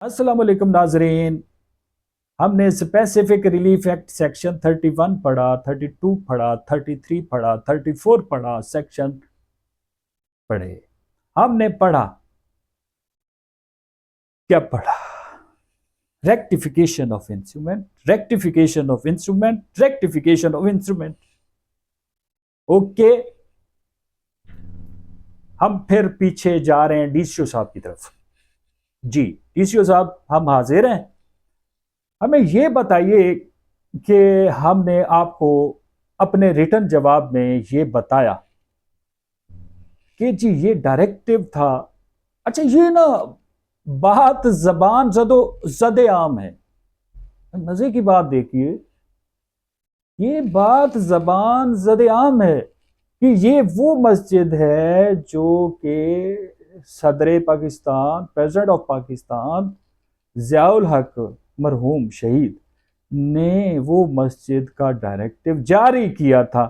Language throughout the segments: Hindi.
अस्सलाम वालेकुम नाजरीन। हमने स्पेसिफिक रिलीफ एक्ट सेक्शन 31 पढ़ा, 32 पढ़ा, 33 पढ़ा, 34 पढ़ा, सेक्शन पढ़े। हमने पढ़ा, क्या पढ़ा? Rectification of instrument, rectification of instrument, rectification of instrument. Okay, हम फिर पीछे जा रहे हैं डीसीओ साहब की तरफ। जी डीसीओ साहब, हम हाजिर हैं। हमें यह बताइए कि हमने आपको अपने रिटर्न जवाब में ये बताया कि जी ये डायरेक्टिव था। अच्छा, ये ना बात जबान जदे आम है। मजे की बात देखिए, ये बात जबान जदे आम है कि ये वो मस्जिद है जो कि सदर पाकिस्तान, प्रेसिडेंट ऑफ पाकिस्तान ज़ियाउल हक मरहूम शहीद ने वो मस्जिद का डायरेक्टिव जारी किया था।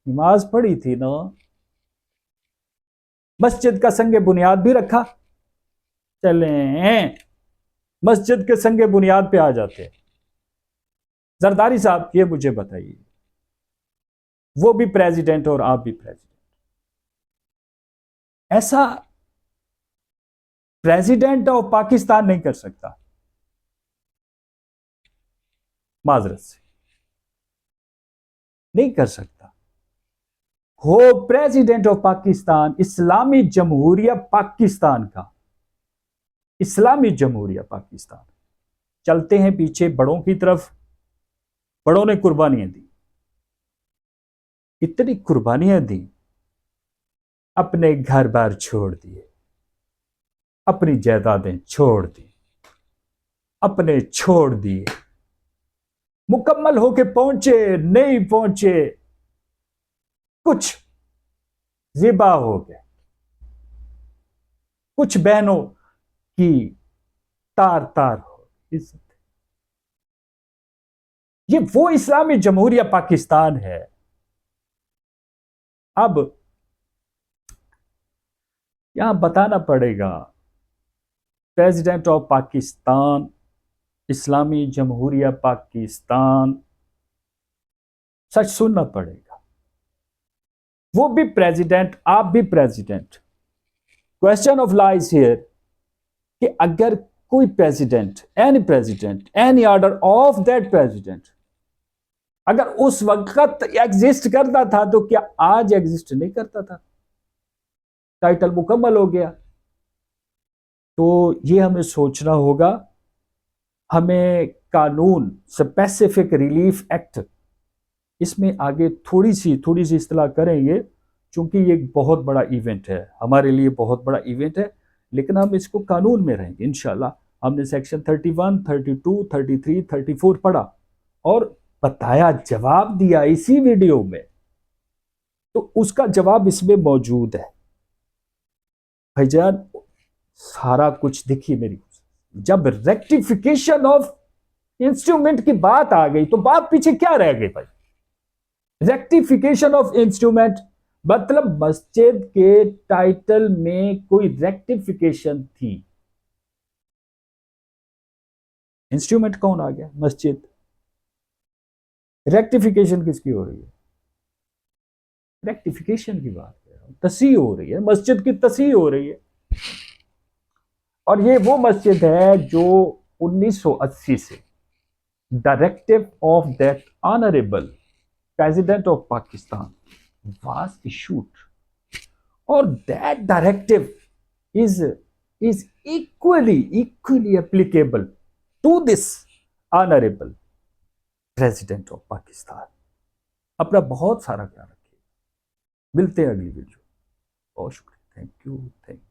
नमाज पढ़ी थी ना, मस्जिद का संगे बुनियाद भी रखा। चले मस्जिद के संगे बुनियाद पे आ जाते हैं। जरदारी साहब, ये मुझे बताइए, वो भी प्रेसिडेंट और आप भी प्रेसिडेंट, ऐसा प्रेसिडेंट ऑफ पाकिस्तान नहीं कर सकता, माजरत से नहीं कर सकता। हो प्रेसिडेंट ऑफ पाकिस्तान इस्लामी जमहूरिया पाकिस्तान का, इस्लामी जमहूरिया पाकिस्तान। चलते हैं पीछे बड़ों की तरफ। बड़ों ने कुर्बानियां दी, इतनी कुर्बानियां दी, अपने घर बार छोड़ दिए, अपनी जायदादें छोड़ दी, अपने छोड़ दिए, मुकम्मल होके पहुंचे नहीं पहुंचे, कुछ जिबा हो गए, कुछ बहनों की तार तार हो इज्जत। ये वो इस्लामी जमहूरिया पाकिस्तान है। अब यहां बताना पड़ेगा, प्रेसिडेंट ऑफ पाकिस्तान, इस्लामी जमहूरिया पाकिस्तान, सच सुनना पड़ेगा। वो भी प्रेसिडेंट, आप भी president. Question of lies here कि अगर कोई president, any order of that president अगर उस वक्त एग्जिस्ट करता था तो क्या आज एग्जिस्ट नहीं करता था? टाइटल मुकम्मल हो गया। तो ये हमें सोचना होगा। हमें कानून स्पेसिफिक रिलीफ एक्ट, इसमें आगे थोड़ी सी इस्तेलाह करेंगे, चूंकि ये एक बहुत बड़ा इवेंट है, हमारे लिए बहुत बड़ा इवेंट है, लेकिन हम इसको कानून में रहेंगे इंशाल्लाह। हमने सेक्शन 31, 32, 33, 34 पढ़ा और बताया, जवाब दिया इसी वीडियो में, तो उसका जवाब इसमें मौजूद है। भाईजान सारा कुछ देखिए मेरी, जब रेक्टिफिकेशन ऑफ इंस्ट्रूमेंट की बात आ गई तो बात पीछे क्या रह गई भाई? रेक्टिफिकेशन ऑफ इंस्ट्रूमेंट मतलब मस्जिद के टाइटल में कोई रेक्टिफिकेशन थी। इंस्ट्रूमेंट कौन आ गया? मस्जिद। रेक्टिफिकेशन किसकी हो रही है? रेक्टिफिकेशन की बात कर रहा हूं, तसीह हो रही है, मस्जिद की तसीह हो रही है। और ये वो मस्जिद है जो 1980 से directive of that honourable president of Pakistan was issued, और that directive is equally applicable to this honorable president of Pakistan। अपना बहुत सारा ख्याल रखिए। मिलते हैं अगली वीडियो। बहुत शुक्रिया। Thank you.